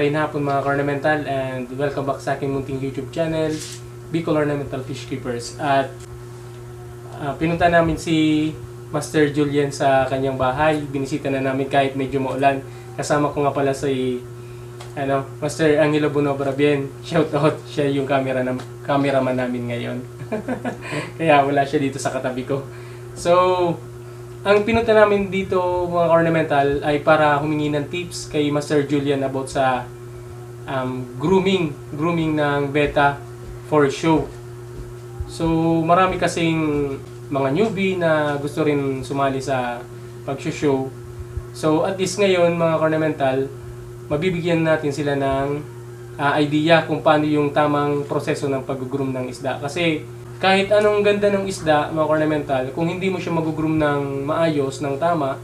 Marain hapon mga ornamental and welcome back sa aking munting YouTube channel, Bicol Ornamental Fish Keepers. At pinunta namin si Master Julian sa kanyang bahay. Binisita na namin kahit medyo maulan. Kasama ko nga pala si Master Angelo Bonobra Bien. Shout out, siya yung cameraman namin ngayon. Kaya wala siya dito sa katabi ko. So, ang pinunta namin dito mga ornamental ay para humingi ng tips kay Master Julian about sa grooming ng betta for show. So marami kasing mga newbie na gusto rin sumali sa pag-show. So at least ngayon mga ornamental, mabibigyan natin sila ng idea kung paano yung tamang proseso ng pag-groom ng isda. Kasi kahit anong ganda ng isda, mga ornamental, kung hindi mo siya mag-groom ng maayos, ng tama,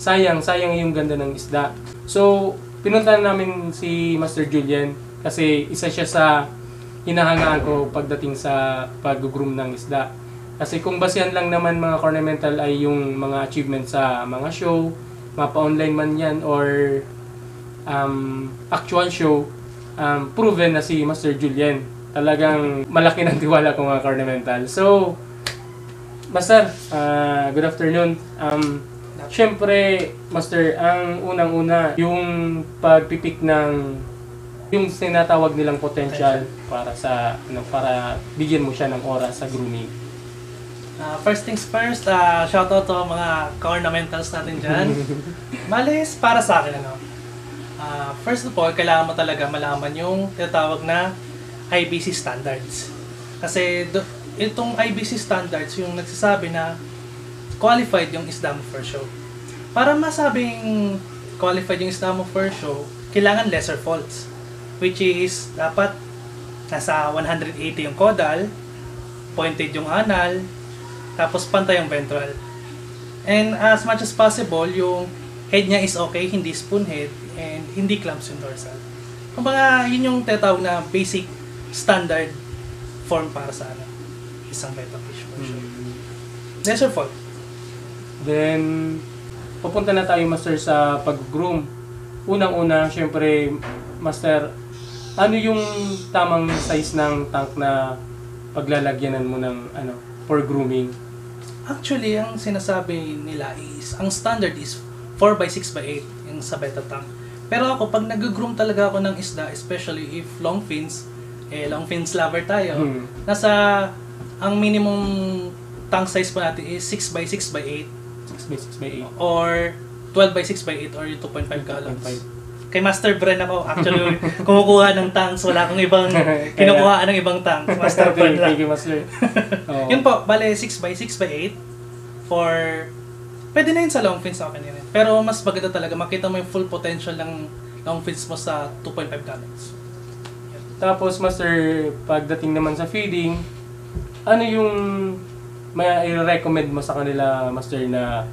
sayang yung ganda ng isda. So, pinunta namin si Master Julian kasi isa siya sa hinahangaan ko pagdating sa pag-groom ng isda. Kasi kung basihan lang naman mga ornamental ay yung mga achievement sa mga show, mapa-online man yan, or actual show, proven na si Master Julian. Talagang malaki ng tiwala ko mga ornamental. So, Master, good afternoon. Siyempre, Master, ang unang-una, yung pagpipik ng yung sinatawag nilang potential para sa para bigyan mo siya ng oras sa grooming. First things first, shoutout to mga ka-ornamentals natin dyan. Malis, para sa akin, first of all, kailangan mo talaga malaman yung tinatawag na IBC standards. Kasi itong IBC standards yung nagsasabi na qualified yung isda mo for show. Para masabing qualified yung isda mo for show, kailangan lesser faults. Which is, dapat nasa 180 yung caudal, pointed yung anal, tapos pantay yung ventral. And as much as possible, yung head niya is okay, hindi spoon head, and hindi clamps yung dorsal. Kumbaga, yun yung tinatawag na basic standard form para sa isang betta fish for sure. Lesser fault. Then, papunta na tayo, Master, sa pag-groom. Unang-una, syempre, Master, ano yung tamang size ng tank na paglalagyanan mo ng for grooming? Actually, ang sinasabi nila is, ang standard is 4x6x8 yung sa betta tank. Pero ako, pag nag-groom talaga ako ng isda, especially if long fins lover tayo, ang minimum tank size po natin is 6x6x8 or 12x6x8 or 2.5 gallons. Kay Master Bren ako, actually, kumukuha ng tanks, wala akong ibang kinukuhaan ng ibang tanks. Master Bren lang. Thank you, Master. Yun po, bale 6x6x8 for, pwede na yun sa long fins, okay na yun. Pero mas maganda talaga, makita mo yung full potential ng long fins mo sa 2.5 gallons. Tapos, Master, pagdating naman sa feeding, ano yung may i-recommend mo sa kanila, Master, na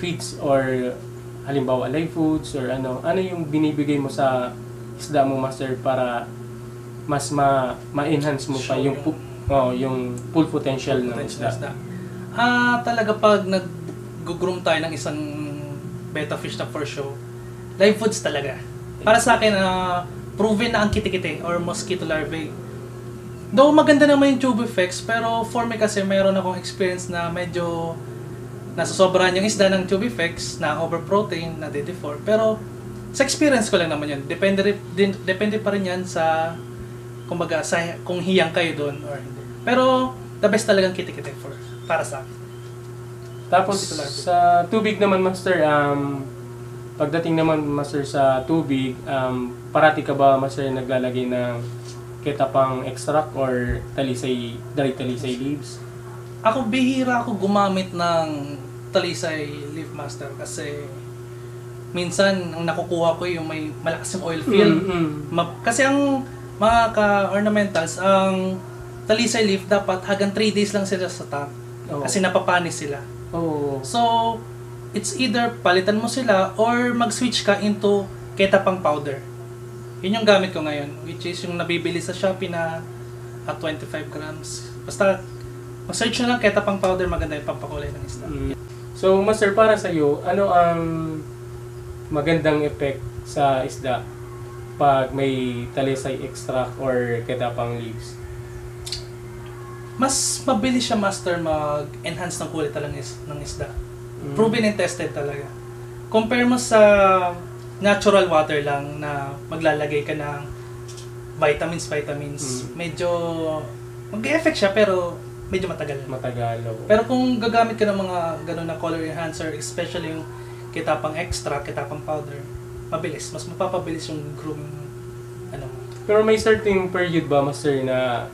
feeds or halimbawa live foods or ano yung binibigay mo sa isda mo, Master, para mas ma-enhance mo pa yung full potential ng isda? Talaga pag nag-groom tayo ng isang betta fish na for show, live foods talaga. Para sa akin, proven na ang kitikite or mosquito larvae. Though maganda naman yung tube effects, pero for me kasi mayroon akong experience na medyo nasosobrahan yung isda ng tube effects, na overprotein, na deform. Pero sa experience ko lang naman yun. Depende pa rin yan sa, kumbaga, kung hiyang kayo doon or hindi. Pero the best talagang kitikite para sa akin. Tapos sa tubig naman, Master, pagdating naman, Master, sa tubig, parati ka ba, Master, naglalagay ng ketapang extract or dry talisay leaves? Ako, bihira ako gumamit ng talisay leaf, Master, kasi minsan ang nakukuha ko yung may malakas yung oil fill. Kasi ang mga ka-ornamentals, ang talisay leaf dapat hanggang 3 days lang sila sa tank. Kasi napapanis sila. So, it's either palitan mo sila or mag-switch ka into ketapang powder. Yun yung gamit ko ngayon, which is yung nabibili sa Shopee na 25 grams. Basta, mag-search nyo lang ketapang powder, maganda yung pampakulay ng isda. So, Master, para sa iyo, ano ang magandang effect sa isda pag may talisay extract or ketapang leaves? Mas mabilis siya, Master, mag-enhance ng kulay talaga ng isda. Proven and tested talaga. Compare mo sa natural water lang na maglalagay ka ng vitamins, medyo mag-effect siya pero medyo matagal. Pero kung gagamit ka ng mga ganun na color enhancer, especially yung kitapang extra, kitapang powder, mabilis. Mas mapapabilis yung grooming ano. Pero may certain period ba, Master, na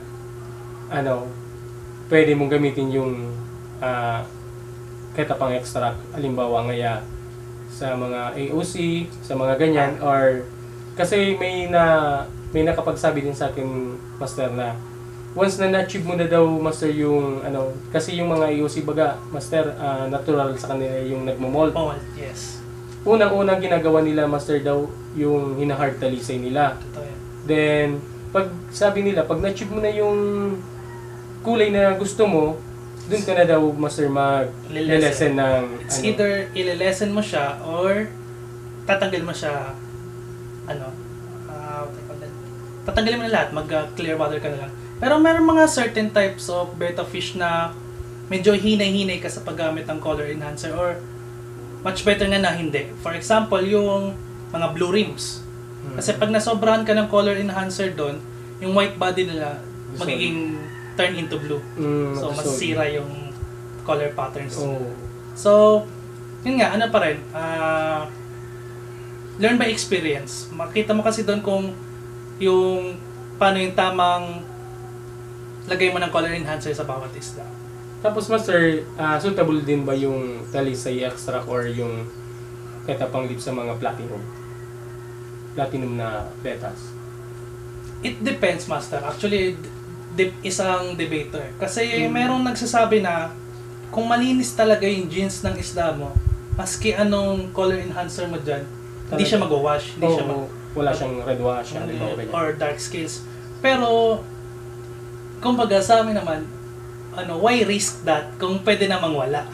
pwede mong gamitin yung kitapang extract, halimbawa ngaya sa mga AOC, sa mga ganyan, or kasi may nakapagsabi din sa akin, Master, na once na na-achieve mo na daw, Master, yung kasi yung mga AOC baga, Master, natural sa kanila yung nagmo-mold. Mold, yes. Unang-unang ginagawa nila, Master, daw yung hinahard talisay nila. Totoo yan. Then, pag sabi nila, pag na-achieve mo na yung kulay na gusto mo, dun ka na daw, Master, mag-lesen ng It's either ilelesen mo siya or tatanggal mo siya tatanggalin mo na lahat, mag-clear water ka na lang. Pero meron mga certain types of betta fish na medyo hinay-hinay ka sa paggamit ng color enhancer or much better na hindi. For example, yung mga blue rims. Kasi pag nasobrahan ka ng color enhancer doon, yung white body nila magiging turn into blue. So, masisira yung color patterns. So, yun nga, pa rin, learn by experience. Makita mo kasi doon kung paano yung tamang lagay mo ng color enhancer sa bawat isda. Tapos, Master, suitable din ba yung talisay extract or yung ketapang leaf sa mga platinum na bettas? It depends, Master. Actually, isang debater. Kasi merong nagsasabi na kung malinis talaga yung genes ng isda mo, maski anong color enhancer mo dyan, hindi siya mag-wash. Wala siyang red wash or dark scales. Pero, kumbaga sa amin naman, why risk that kung pwede namang wala?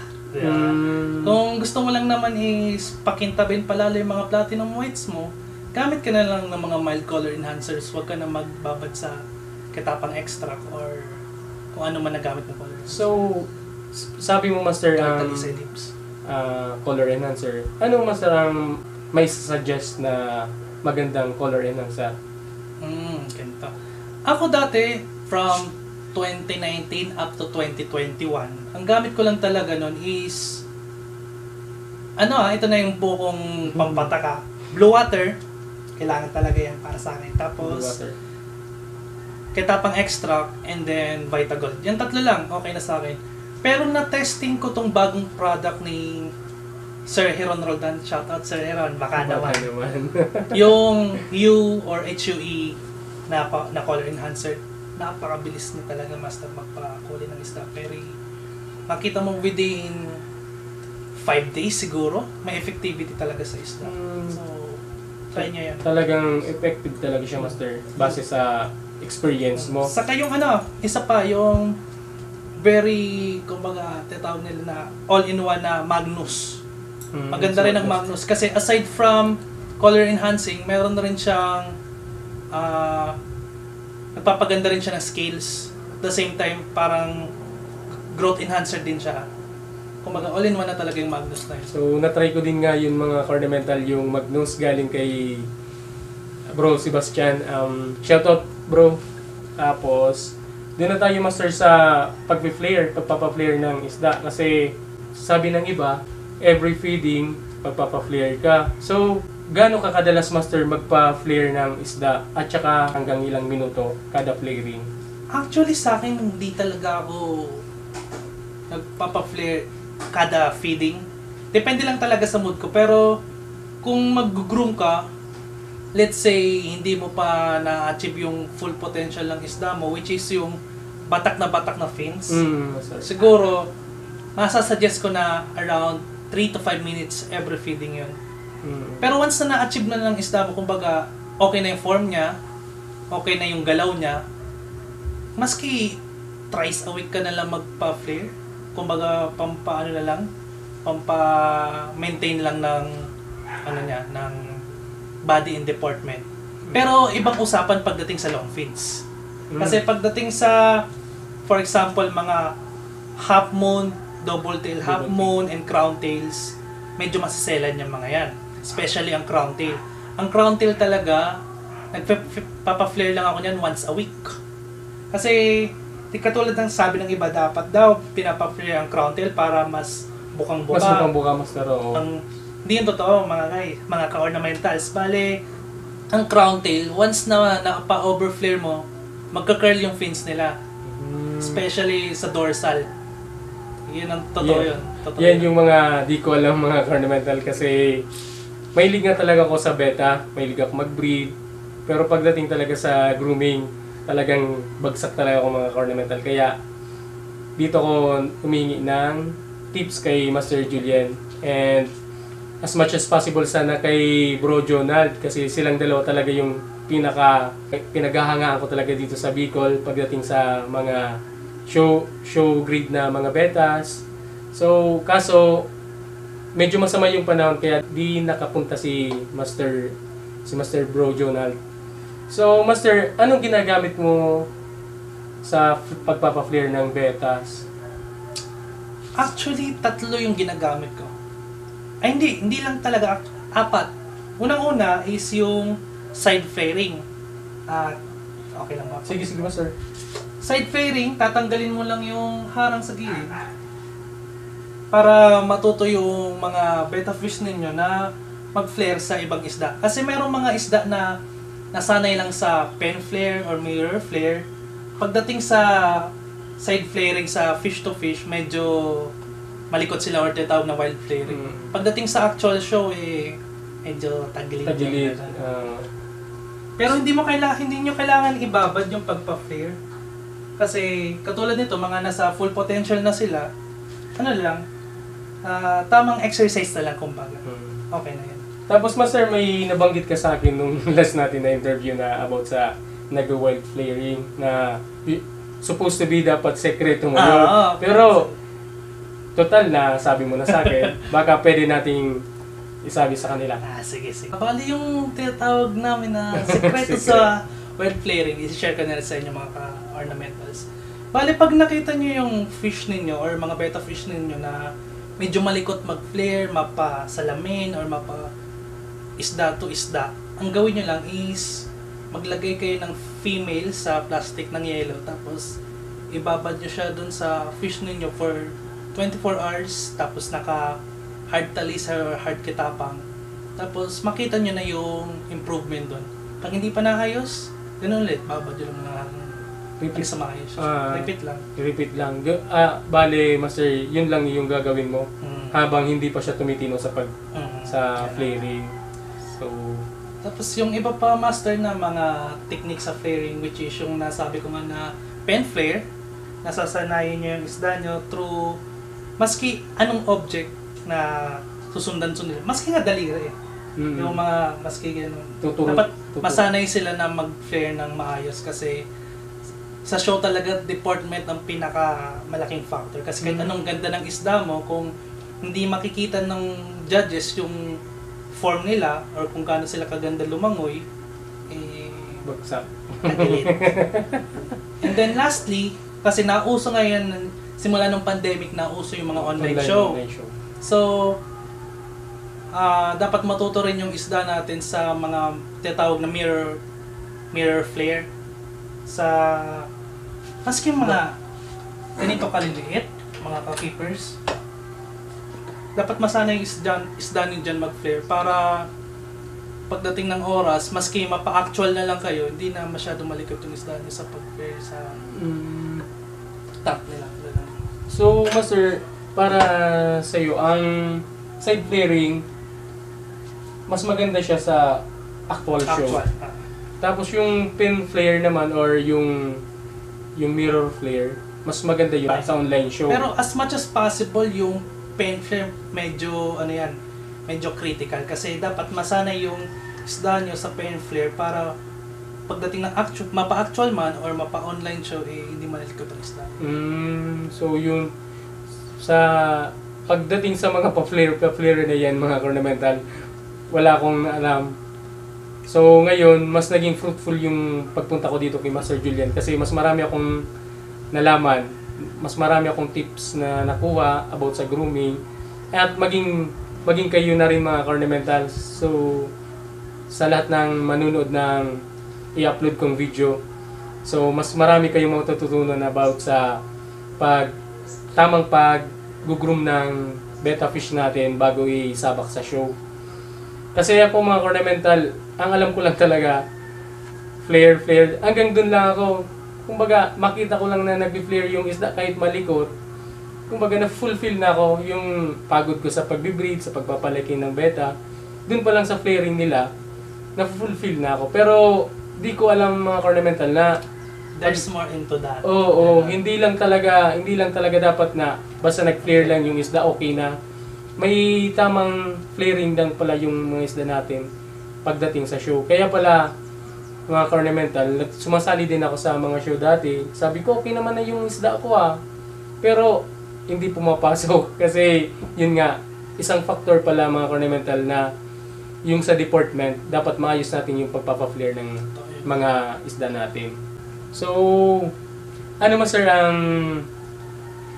Kung gusto mo lang naman is pakintabin palalo yung mga platinum whites mo, gamit ka na lang ng mga mild color enhancers. Huwag ka na magbabad sa kitapang extract or kung ano man nagamit ng color. So, sabi mo, Master, color enhancer. Ano, Master, may suggest na magandang color enhancer? Ganito. Ako dati, from 2019 up to 2021, ang gamit ko lang talaga nun is ito na yung bukong pampataka. Blue water, kailangan talaga yan para sa akin. Tapos, kitapang extract, and then Vitagold. Yan tatlo lang, okay na sa akin. Pero na-testing ko tong bagong product ni Sir Heron Roldan. Shoutout Sir Heron, baka naman. Yung U or HUE na color enhancer. Napakabilis niya talaga, Master, magpakulay ng isda. Pero makita mo within 5 days siguro, may effectivity talaga sa isda. So, try nyo yan. Talagang effective talaga siya, Master, base sa experience mo. Saka yung isa pa, yung very, kumbaga, tinatawag nila na all-in-one na Magnus. Maganda rin ang Magnus. Kasi aside from color enhancing, meron na rin siyang nagpapaganda rin siya ng scales. At the same time, parang growth enhancer din siya. Kumbaga, all-in-one na talaga yung Magnus na yun. So, na-try ko din nga yung mga ornamental, yung Magnus galing kay Bro Sebastian. Shoutout, bro. Tapos, doon na tayo, Master, sa pagpapa-flare ng isda. Kasi, sabi ng iba, every feeding, pagpapa-flare ka. So, gaano ka kadalas, Master, magpa-flare ng isda? At saka hanggang ilang minuto kada flaring? Actually, sa akin, hindi talaga ako nagpapa-flare kada feeding. Depende lang talaga sa mood ko. Pero, kung mag-groom ka, let's say, hindi mo pa na-achieve yung full potential ng isda mo, which is yung batak na fins. Siguro, masasuggest ko na around 3 to 5 minutes every feeding yun. Pero once na na-achieve na ng isda mo, kumbaga, okay na yung form niya, okay na yung galaw niya, maski thrice a week ka na lang magpa-flare, kumbaga, pampa-maintain lang ng, ng body and deportment. Pero ibang usapan pagdating sa long fins. Kasi pagdating sa, for example, mga half moon, double tail half moon, and crown tails, medyo masiselan yung mga yan. Especially ang crown tail. Ang crown tail talaga, nagpapa-flare lang ako niyan once a week. Kasi, di katulad ng sabi ng iba, dapat daw pinapa-flare ang crown tail para mas bukang-buka. Mas bukang-buka, mas naro. Hindi yung totoo, mga guys, mga ka-ornamentals. Bale, ang crown tail, once na pa-overflare mo, magka-curl yung fins nila. Especially sa dorsal. Yun ang totoo yun. Totoo yan yun. yung mga di ko alam mga ornamental kasi mahilig nga talaga ako sa beta, mahilig ako mag-breed. Pero pagdating talaga sa grooming, talagang bagsak talaga ako mga ornamental. Kaya dito ko humingi ng tips kay Master Julian. And as much as possible sana kay Bro Jonald kasi silang dalawa talaga yung pinaghahangaan ko talaga dito sa Bicol pagdating sa mga show breed na mga betas. So, kaso medyo masama yung panahon kaya di nakapunta si Master Bro Jonald. So, Master, anong ginagamit mo sa pagpapa-flare ng betas? Actually, 3 yung ginagamit ko. Ay, hindi lang talaga 4. Unang-una is yung side flaring. Okay lang ba? Sige, Master. Side flaring, tatanggalin mo lang yung harang sa gilid para matuto yung mga betta fish ninyo na mag-flare sa ibang isda. Kasi merong mga isda na nasanay lang sa pen flare or mirror flare. Pagdating sa side flaring sa fish to fish, medyo malikot sila or tinatawag na wild flaring. Pagdating sa actual show, medyo tagilid. Pero hindi nyo kailangan ibabad yung pagpa-flare. Kasi katulad nito, mga nasa full potential na sila, tamang exercise na lang kumbaga. Okay na yan. Tapos Master, may nabanggit ka sa akin nung last natin na interview na about sa nag-wild flaring na supposed to be dapat sekreto mo yun. Pero total na sabi mo na sa akin, baka pwede nating isabi sa kanila. Sige. Bali yung tinatawag namin na sekreto sa wild flaring, i-share ko na rin sa inyo mga ka-ornamentals. Bali, pag nakita nyo yung fish ninyo or mga betta fish ninyo na medyo malikot mag-flare, mapa-salamin or mapa-isda to isda, ang gawin nyo lang is maglagay kayo ng female sa plastic ng yellow tapos ibabad nyo siya dun sa fish ninyo for 24 hours tapos naka hard talis or hard kitapang. Tapos makita nyo na yung improvement dun. Pag hindi pa naayos, ganun ulit, babad nyo lang ng repeat sa maayos. Repeat lang. Bale, Master, yun lang yung gagawin mo habang hindi pa siya tumitino sa sa flaring. So, tapos yung iba pa, Master, na mga technique sa flaring, which is yung nasabi ko nga na pen flare, nasasanayin nyo yung isda nyo through maski anong object na susundan nila. Maski nga daliri yung mga maski gano'n. Dapat masanay sila na mag-flare ng maayos kasi sa show talaga deportment ang pinaka malaking factor. Kasi kahit anong ganda ng isda mo, kung hindi makikita ng judges yung form nila or kung gaano sila kaganda lumangoy, bagsak. And then lastly, kasi nauso ngayon, simula ng pandemic, nauso yung mga online show. So, dapat matuto rin yung isda natin sa mga tinatawag na mirror flare. Sa maski mga ganito kaliliit, mga ka-keepers, dapat masanay yung isda nyo dyan mag-flare para pagdating ng oras, maski mapa-actual na lang kayo, hindi na masyado malikot yung isda nyo sa pag-flare sa top nila. So, Master, para sa'yo, ang side flaring, mas maganda siya sa actual show. Tapos yung pin flare naman or yung mirror flare, mas maganda yun sa online show. Pero as much as possible, yung pen flare medyo medyo critical kasi dapat masanay yung isda nyo sa pen flare para pagdating ng mapa-actual man or mapa-online show, hindi manalikot ang isda. So yun, sa pagdating sa mga pa-flare na yan, mga ornamental, wala akong alam So ngayon, mas naging fruitful yung pagpunta ko dito kay Master Julian kasi mas marami akong nalaman, mas marami akong tips na nakuha about sa grooming at maging kayo na rin mga Cornamentals. So sa lahat ng manunood ng i-upload kong video, so mas marami kayong matututunan about sa tamang pag-groom ng betta fish natin bago isabak sa show. Kasi ako mga Cornamental, ang alam ko lang talaga, flare. Hanggang dun lang ako. Kumbaga, makita ko lang na nag-flare yung isda kahit malikot. Kumbaga, na-fulfill na ako yung pagod ko sa pag-breed, sa pagpapalaki ng betta. Dun pa lang sa flaring nila, na-fulfill na ako. Pero, di ko alam mga Cornamental na There's more into that. Oo, hindi lang talaga dapat na basta nag-flare lang yung isda, okay na. May tamang flaring lang pala yung mga isda natin pagdating sa show. Kaya pala, mga Cornamental, sumasali din ako sa mga show dati. Sabi ko, okay naman na yung isda ko pero, hindi pumapasok. Kasi, yun nga, isang factor pala mga Cornamental na yung sa deportment, dapat maayos natin yung pagpapa-flare ng mga isda natin. So, ano sir ang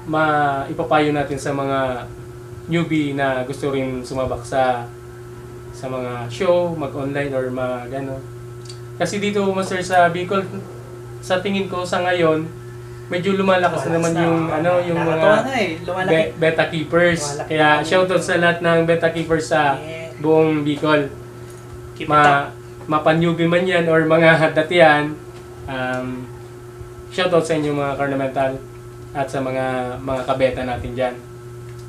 maipapayo natin sa mga newbie na gusto rin sumabak sa mga show, mag-online or mag-ano? Kasi dito Master sa Bicol, sa tingin ko sa ngayon, medyo lumalakas na naman yung yung mga betta keepers. Kaya shoutout sa lahat ng betta keepers sa buong Bicol. Mapa-newbie man yan or mga datihan, shoutout sa inyo mga Cornamental at sa mga kabeta natin dyan.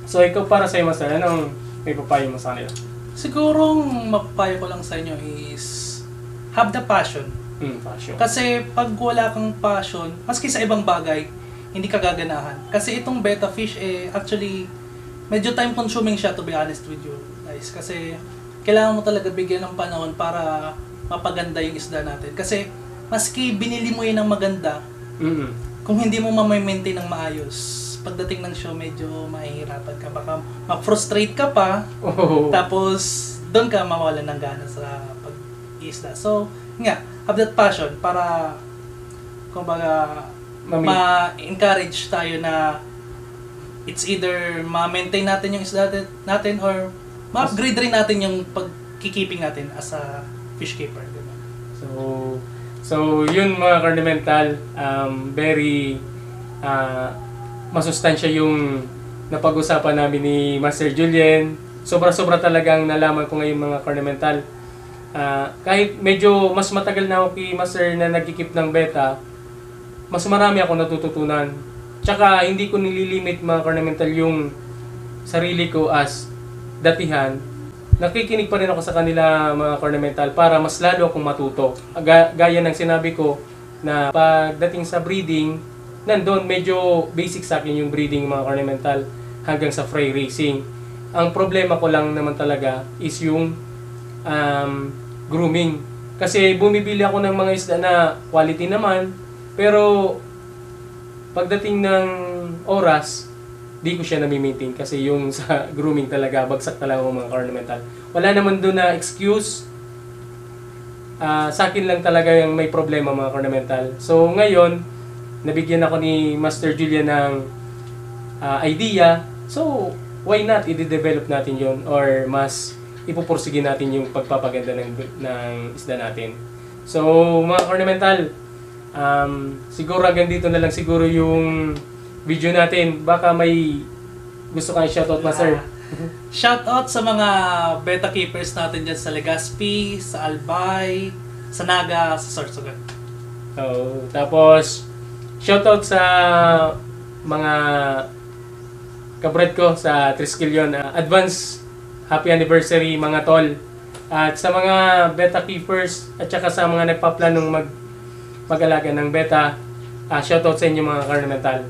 So ikaw para sa iyo Master, anong may papayo mo sa kanila? Siguro mapapayo ko lang sa inyo is have the passion. Passion. Kasi pag wala kang passion, maski sa ibang bagay, hindi ka gaganahan. Kasi itong betta fish actually medyo time consuming siya, to be honest with you guys. Kasi kailangan mo talaga bigyan ng panahon para mapaganda yung isda natin. Kasi maski binili mo yun ng maganda, kung hindi mo ma-maintain ng maayos, pagdating ng show medyo mahihirapan ka. Baka ma-frustrate ka pa, tapos doon ka mawalan ng gana sa pag-isda. So, nga, have that passion para kumbaga ma-encourage tayo na it's either ma-maintain natin yung isda natin or ma-upgrade rin natin yung pag-keeping natin as a fish keeper. Diba? So yun mga Cornamental, very masustansya yung napag-usapan namin ni Master Julian. Sobra-sobra talagang nalaman ko ngayon mga Cornamental. Kahit medyo mas matagal na ako kay Master na nagkikip ng betta, mas marami ako natututunan. Tsaka hindi ko nililimit mga Cornamental yung sarili ko as datihan. Nakikinig pa rin ako sa kanila mga Cornamental para mas lalo akong matuto. Gaya ng sinabi ko na pagdating sa breeding, nandun medyo basic sa akin yung breeding mga Cornamental hanggang sa fry racing. Ang problema ko lang naman talaga is yung grooming. Kasi bumibili ako ng mga isda na quality naman, pero pagdating ng oras, di ko siya nami-maintain kasi yung sa grooming talaga, bagsak talaga ako mga Cornamental. Wala naman doon na excuse. Sa akin lang talaga yung may problema mga Cornamental. So ngayon, nabigyan ako ni Master Julian ng idea. So why not i-develop natin yon or mas ipupursige natin yung pagpapaganda ng isda natin. So mga Cornamental, siguro hanggang dito na lang siguro yung video natin. Baka may gusto kang shoutout, Master. Shoutout sa mga betta keepers natin dyan sa Legazpi, sa Albay, sa Naga, sa Sorsogon. So, tapos shoutout sa mga kabred ko sa Triskelion. Advance happy anniversary mga tol. At sa mga betta keepers at saka sa mga nagpaplanong mag-alaga ng betta, shoutout sa inyo mga Cornamental.